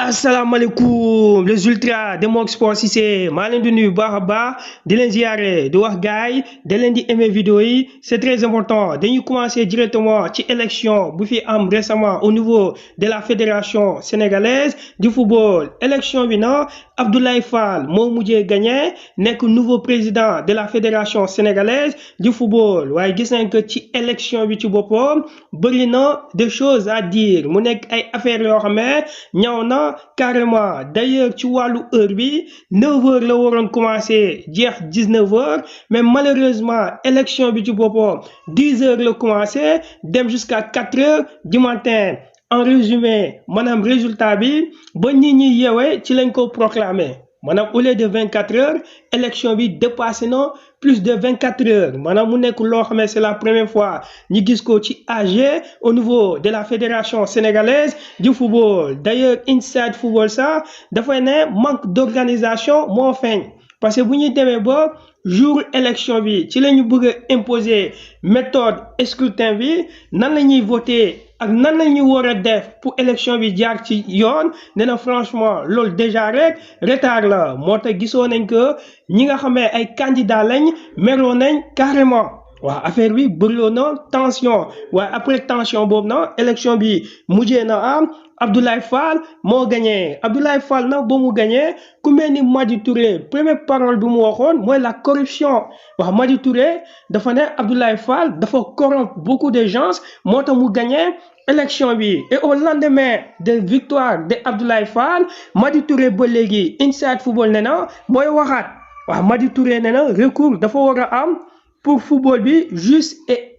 asalaamaaleykum les ultras de Mok Sport Cissé maa leen di nuyu baax a baax di leen ziare di wax gars yi da leen di aimer vidéo yi c'est très important dañuy commencer directement ci élection bu fi am récemment au niveau de la fédération sénégalaise du football élection bi na Abdoulaye Fall moo mujjee gagné nekk nouveau président de la fédération sénégalaise du football waaye gis nañ que ci élection bi ci boppam bëri na des choses à dire mu nekk ay affaires yoo xam ne ñëw na carrément d'ailleurs ci wàllu heure bi 9h la waroon commencer jeex 19h mais malheureusement élection bi ci boppam 10h la commencé dem jusqu'à 4h du matin en résumé maanaam résultat bi ba nit ñi yeewee ci lañ ko proclamer maanaam au lieu de 24 heures élection bi dépassé na plus de 24 heures maanaam mu nekk loo xam ne c'est la première fois ñu gis ko ci AG au niveau de la fédération sénégalaise du football d'ailleurs Inside Football ça dafay ne manque d'organisation moo feeñ parce que bu ñuy demee ba jour élection bi ci la ñu bëgg a imposer méthode scrutin bi nan la ñuy voter ak nan la ñuy war a def pour élection bi jaar ci yoon nee na franchement loolu déjà rek retard la moo tax gisoo nañ que ñi nga xamee ay candidats lañ meroo nañ carrément waaw affaire bi bëriloo na tension waaye après tension boobu na élection bi mujjee na am Abdoulaye Fall moo gagné Abdoulaye Fall nag ba mu gagné ku mel ni Madi Touré première parole bi mu waxoon mooy la corruption waaw Madi Touré dafa ne Abdoulaye Fall dafa corrompre beaucoup de gens moo tax mu gagné élection bi et au lendemain de victoire de Abdoulaye Fall Madi Touré ba léegi Inside Football ne na mooy waxaat waaw Madi Touré ne na recours dafa war a am pour football bi juste et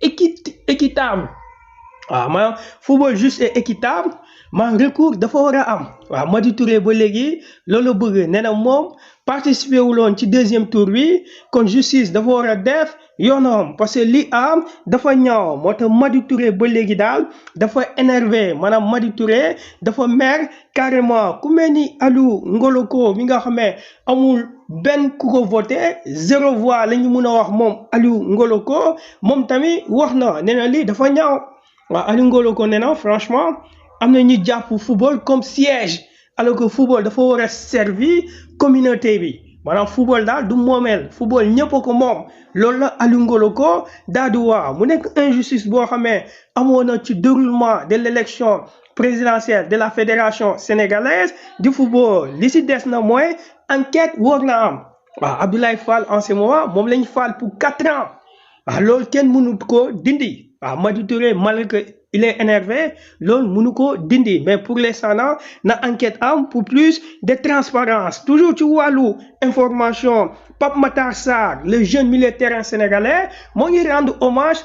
équitable waaw maanaam football juste et équitable maanaam recours dafa war a am waaw Madi Touré ba léegi loolu bëgg nee na moom participer wuloon ci deuxième tour bi kon justice dafa war a def yoonam parce que li am dafa ñaaw moo tax Madi Touré ba léegi daal dafa énervé maanaam Madi Touré dafa mer carrément ku mel ni Aliou Ngoloko mi nga xam ne amul benn ku ko voté 0 voix la ñu mun a wax moom Aliou Ngoloko moom tamit wax na nee na lii dafa ñaaw waaw Aliou Ngoloko nee na franchement am na ñu jàpp football comme siège alors que football dafa war a servir communauté bi maanaam football daal du moomeel football ñëpp ko moom loolu la Aliou Ngoloko daal di wax mu nekk injustice boo xamee amoon na ci déroulement de l'élection présidentielle de la fédération sénégalaise du football li si des na mooy enquête war na am waaw Abdoulaye Fall en ce moment moom lañ faal pour 4 ans waaw loolu kenn mënu ko dindi waaw Madi Touré malgré que il est énervé loolu mënu ko dindi mais pour l'instant na enquête am pour plus de transparence toujours ci wàllu information Pape Matar Sarr le jeune milieu de terrain sénégalais moo ngi rendre hommage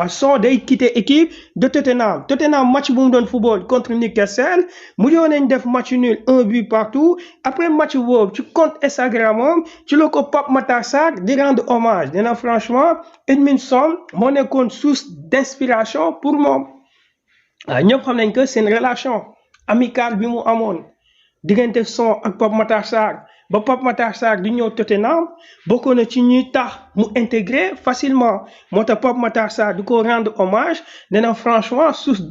son day quitter équipe de Tottenham match bu mu doon football contre Newcastle mujjoon nañ def match nul 1 but partout après match boobu ci compte Instagram moom ci la ko Pape Matar Sarr di rendre hommage nee na franchement Edmundson moo nekkoon source d'inspiration pour moom waaw ñëpp xam nañ que seen relation amicale bi mu amoon diggante Son ak Pape Matar Sarr ba Pape Matar Sarr di ñëw Tottenham bokkoon na ci ñuy tax mu intégrer facilement moo tax Pape Matar Sarr di ko rendre hommage nee na franchement source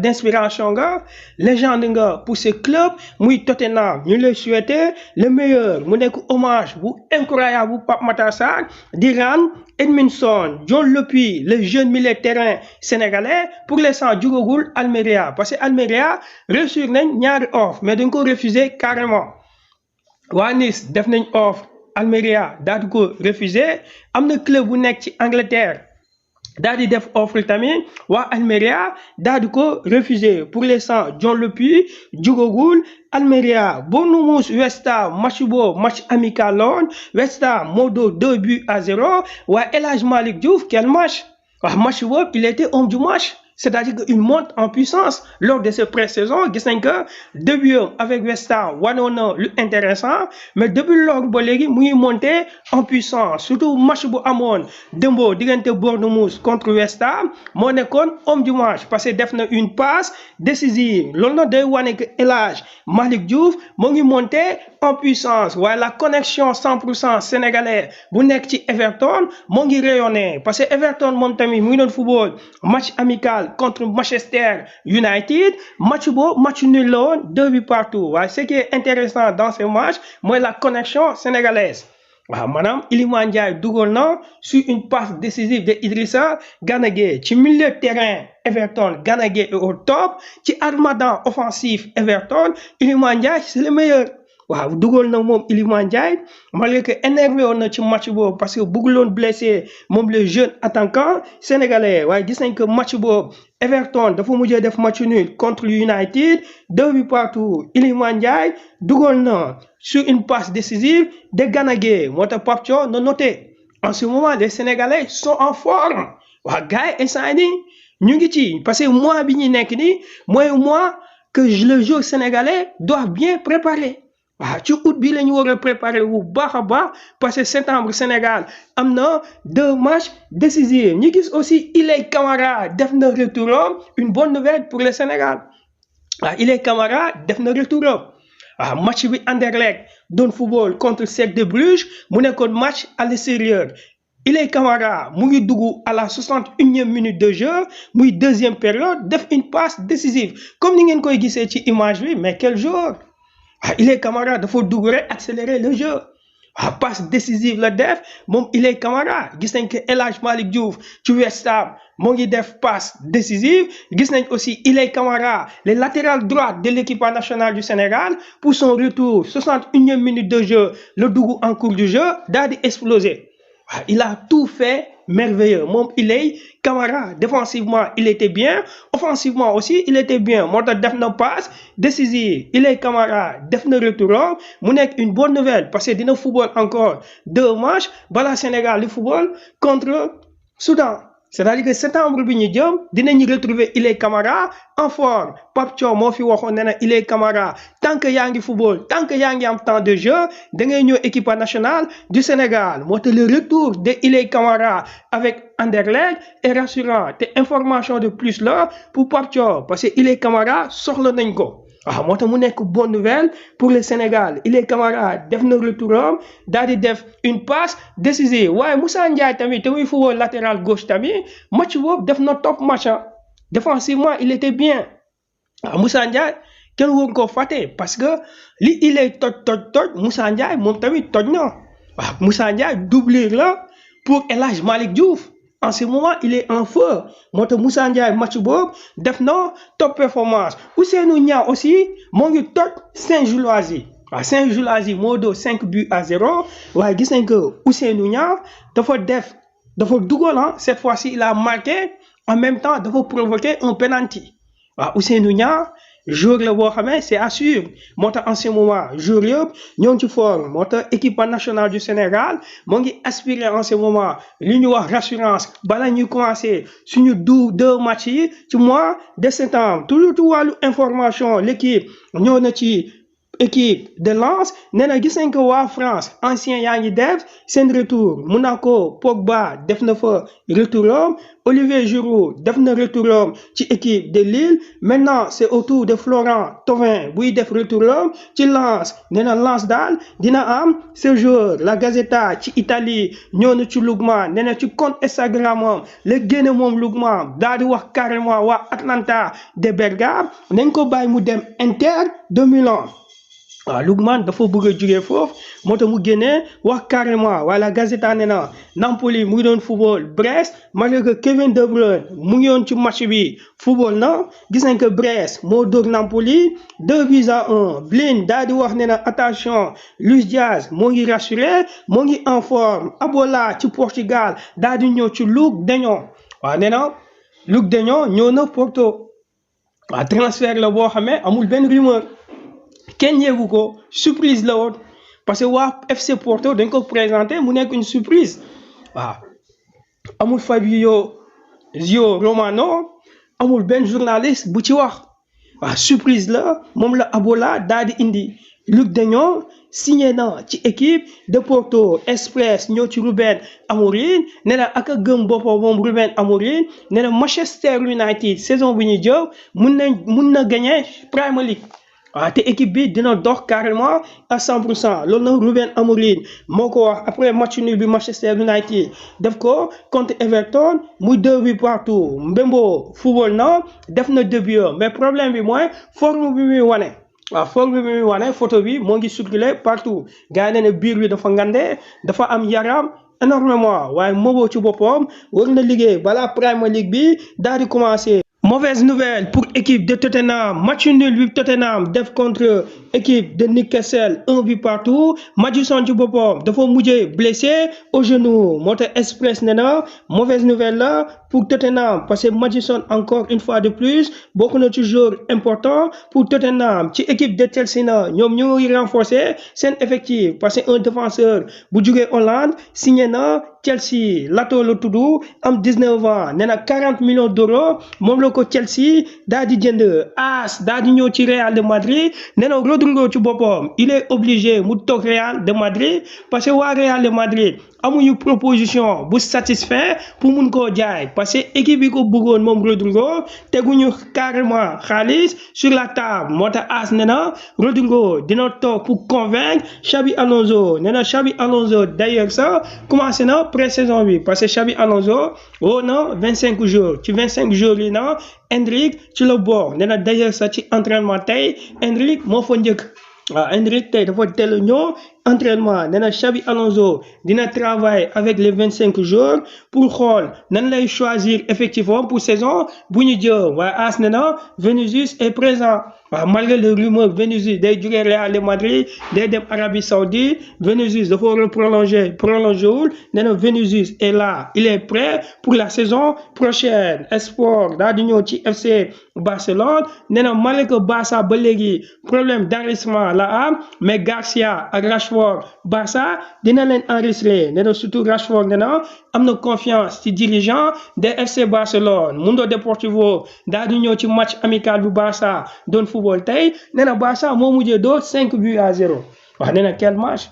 d'inspiration nga légende nga pour ce club muy Tottenham ñu lay souhaiter le meilleur mu nekk hommage bu incroyable bu Pape Matar Sarr di rendre Edmundson John Lopy le jeune milieu de terrain sénégalais pour l'instant jugagul Almeria parce que Almeria reçu nañ ñaari offre mais dañ ko refuser carrément waa Nice def nañ offre Almeria daal di ko refuser am na club bu nekk ci Angleterre daal di def offre tamit waa Almeria daal di ko refuser pour l'instant John Lopy jugagul Almeria Bournemouth West Ham match boobu match amical la woon West Ham moo dóor 2-0 waaye El Hadj Malick Diouf quel match waaw match boobu il était homme du match c'est-à-dire qu'il monte en puissance lors de cette pré-saison gis nañ que début avec West Ham wanoon na lu intéressant mais depuis loolu ba léegi mu ngi monter en puissance surtout match bu amoon démbo diggante Bournemouth contre West Ham moo nekkoon homme du match parce que def na une passe décisive loolu nag day wane que El Hadj Malick Diouf moo ngi monter en puissance waaye la connexion 100% sénégalais bu nekk ci Everton moo ngi rayonner parce que Everton moom tamit mu ngi doon football match amical Sénégal contre Manchester United match boobu match nul la woon 2 buts partout waaye ce qui est intéressant dans ce match mooy la connexion sénégalaise waaw maanaam Iliman Ndiaye dugal na sur une passe décisive de Idrissa Gana Gueye ci milieu de terrain Everton Gana Gueye est au top ci armada offensif Everton Iliman Ndiaye c'est le meilleur. waaw dugal na moom Iliman Ndiaye malgré que énervé woon na ci match boobu parce que bëgguloon blessé moom le jeune attaquant sénégalais waaye gis nañ que match boobu Everton dafa mujjee def match nul contre United 2 buts partout Iliman Ndiaye dugal na sur une passe décisive de Gana Gueye moo tax Pape Thiaw na noté en ce moment les Sénégalais sont en forme waaw gars yi instant nii ñu ngi ci parce que mois bi ñu nekk nii mooy mois que le joueur sénégalais doit bien préparer. waaw ci août bi la ñu war a préparer bu baax a baax parce que septembre Sénégal am na 2 matchs décisifs ñu gis aussi Ilay Camara def na retouram une bonne nouvelle pour le Sénégal waaw Ilay Camara def na retouram waaw match bi Anderlecht doon football contre Cercle de Bruges mu nekkoon match à l'extérieur Ilay Camara mu ngi dugg à la 61e minute de jeu muy deuxième période def une passe décisive comme ni ngeen koy gisee ci image bi mais quel joueur. Ilay Camara dafa dugg rek accélérer le jeu passe décisive la def moom Ilay Camara gis nañ que El Hadj Malick Diouf ci West Ham moo ngi def passe décisive gis nañ aussi Ilay Camara le latéral droit de l'équipe nationale du Sénégal pour son retour 61e minute de jeu le dugg en cours du jeu daal di exploser il a tout fait merveilleux moom Ilay Camara défensivement il était bien offensivement aussi il était bien moo tax def na passe décisive Ilay Camara def na retour mu nekk une bonne nouvelle parce que dina football encore 2 matchs bala Sénégal di football contre Soudan c'est-à-dire que septembre bi ñu jëm dinañu retrouver Ilay Camara en forme Pape Thiaw moo fi waxoon ne na Ilay Camara tant que yaa ngi football tant que yaa ngi am temps de jeu da ngay ñëw équipe nationale du Sénégal moo tax le retour de Ilay Camara avec Anderlecht est rassurant te information de plus là pour Pape Thiaw parce que Ilay Camara soxla nañ ko moo tax mu nekk bonne nouvelle pour le Sénégal Ilay Camara def na retouram daal di def une passe décisive waaye Moussa Ndiaye tamit te muy football latéral gauche tamit match boobu def na top match défensivement il était bien Moussa Ndiaye kenn waru ko fàtte parce que li Ilay toj Moussa Ndiaye moom tamit toj na Moussa Ndiaye doublure la pour El Hadj Malick Diouf en ce moment il est en feu moo tax Moussa Ndiaye match boobu def na top performance Ousseynou Niang aussi moo ngi toj Saint-Gilloise Saint-Gilloise moo doo 5 buts à 0 waaye gis nañ que Ousseynou Niang dafa dugal cette fois-ci il a marqué en même temps dafa provoquer un penalty Ousseynou Niang joueur la boo xamee c'est assuré moo tax en ce moment joueur yëpp ñoo ngi ci forme moo tax équipe nationale du Sénégal moo ngi aspirer en ce moment li ñu wax rassurance bala ñuy commencer suñu 2 matchs yi ci mois de septembre toujours ci wàllu information l'équipe ñëw na ci équipe de Lens nee na gis nañ ko waa France ancien yaa ngi def seen retour Monaco Pogba def na fa retouram Olivier Giroud def na retouram ci équipe de Lille maintenant c'est au tour de Florent Thauvin buy def retouram ci Lens nee na Lens daal dina am ce joueur La Gazzetta ci Italie ñëw na ci Lookman nee na ci compte Instagram am la génne moom Lookman daal di wax carrément waa Atalanta de Bergame nañ ko bàyyi mu dem Inter de Milan Lookman dafa bëgg a jógee foofu moo tax mu génnee wax carrément La Gazzetta nee na Napoli mu ngi doon football Brest malgré que Kevin De Bruyne mu ngi woon ci match bi football na gis nañ que Brest moo dóor Napoli 2-1 Blin daal di wax nee na attention Luis Diaz moo ngi rassuré moo ngi en forme Abola ci Portugal daal di ñëw ci Luuk de Jong nee na Luuk de Jong ñëw na Porto transfert la boo xamee amul benn rumeur kenn yéegu ko surprise la woon parce que waa FC Porto dañ ko présenté mu nekk une surprise amul Fabio Romano amul benn journaliste bu ci wax surprise la moom la Abola daal di indi Luuk de Jong signé na ci équipe de Porto Express ñëw ci Ruben Amorim nee na ak a gëm boppam moom Ruben Amorim nee na Manchester United saison bu ñu jëw mun na gagner Premier League waaw te équipe bi dina dox carrément à 100% loolu nag Ruben Amorim moo ko wax après match nul bi Manchester United def ko contre Everton muy 2 buts partout Mbembo football na def na 2 buts mais problème bi mooy forme bi muy wane. waaw forme bi muy wane photo bi moo ngi circulé partout gars yi ne biir bi dafa ngande dafa am yaram énormément waaye Mobo ci boppam war na liggéey balaa Premier League bi daal di commencé. Mauvaise nouvelle pour équipe de Tottenham match nul bi Tottenham def contre équipe de Newcastle 1 but partout Maddison ci boppam dafa mujjee blessé au genou moo tax Express ne na mauvaise nouvelle là pour Tottenham parce que Maddison encore une fois de plus bokk na toujours important pour Tottenham ci équipe de Chelsea na ñoom ñoo renforcer seen effectif parce que un défenseur bu jugee Hollande signé na Chelsea Lato la tudd am 19 ans nee na 40 millions d'euros moom la ko Chelsea daal di jënd AS daal di ñëw ci Real de Madrid nee na Rodrigo ci boppam il est obligé mu toog Real de Madrid parce que waa Real de Madrid amuñu proposition bu satisfait pour mun koo jaay parce que équipe bi ko bëggoon moom Rodrigo teguñu carrément xaalis sur la table moo tax AS nee na Rodrigo dina toog pour convaincre Xabi Alonso nee na Xabi Alonso d'ailleurs ça commencé na pré-saison bi parce que Xabi Alonso woo na 25 jours ci 25 jours yi na Endrick ci la bokk nee na d'ailleurs sax ci entraînement tey Endrick moo fa njëkk waaw Endrick tey dafa teel a ñëw entraînement nee na Xabi Alonso dina travailler avec les 25 jours pour xool nan lay choisir effectivement pour saison bu ñu jëm waaye AS nee na Vinicius est présent waaw malgré le rumeur Vinicius day jógee Real de Madrid day dem Arabie Saoudite Vinicius dafa war a prolongé wul nee na Vinicius est là il est prêt pour la saison prochaine Esport daal di ñëw ci FC Barcelone nee na malgré que Barça ba léegi problème d'enregistrement la am mais Garcia ak Rashford Barça dina leen enregistré nee na surtout Rashford nee na am na confiance ci dirigeant de FC Barcelone Mundo Deportivo daal di ñëw ci match amical bu Barça doon football tey nee na Barça moo mujjee doo 5-0 wax nee na quel match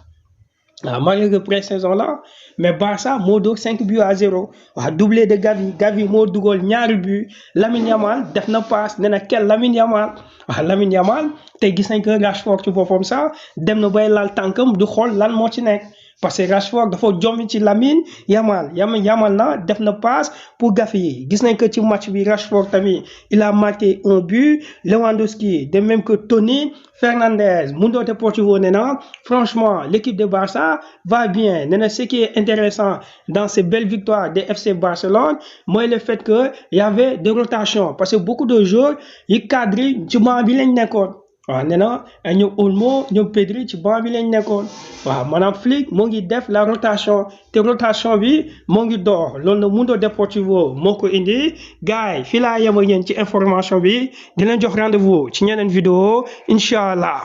waaw malgré que pré-saison là mais Barça moo dóor 5-0 waaw doublé de Gavi moo dugal ñaari but Lamine Yamal def na passe nee na quel Lamine Yamal waaw Lamine Yamal tey gis nañ que Rashford ci boppam sax dem na bay laal tànkam du xool lan moo ci nekk parce que Rashford dafa jommi ci Lamine Yamal na def na passe pour Gavi gis nañ que ci match bi Rashford tamit il a marqué un but Lewandowski de même que Tony Fernandez Mundo Deportivo nee na franchement l'équipe de Barça va bien nee na ce qui est intéressant dans ces belles victoires de FC Barcelone mooy le fait que y avait des rotations parce que beaucoup de joueurs yi cadre ci banc bi lañ nekkoon waaw nee na ñoom Olmo ñoom Pedri ci banc bi lañ nekkoon waaw maanaam Flick moo ngi def la rotation te rotation bi moo ngi door loolu na Mundo Deportivo moo ko indi gars yi fii laa yem ak yéen ci information bi di leen jox rendez-vous ci ñeneen vidéo incha allah.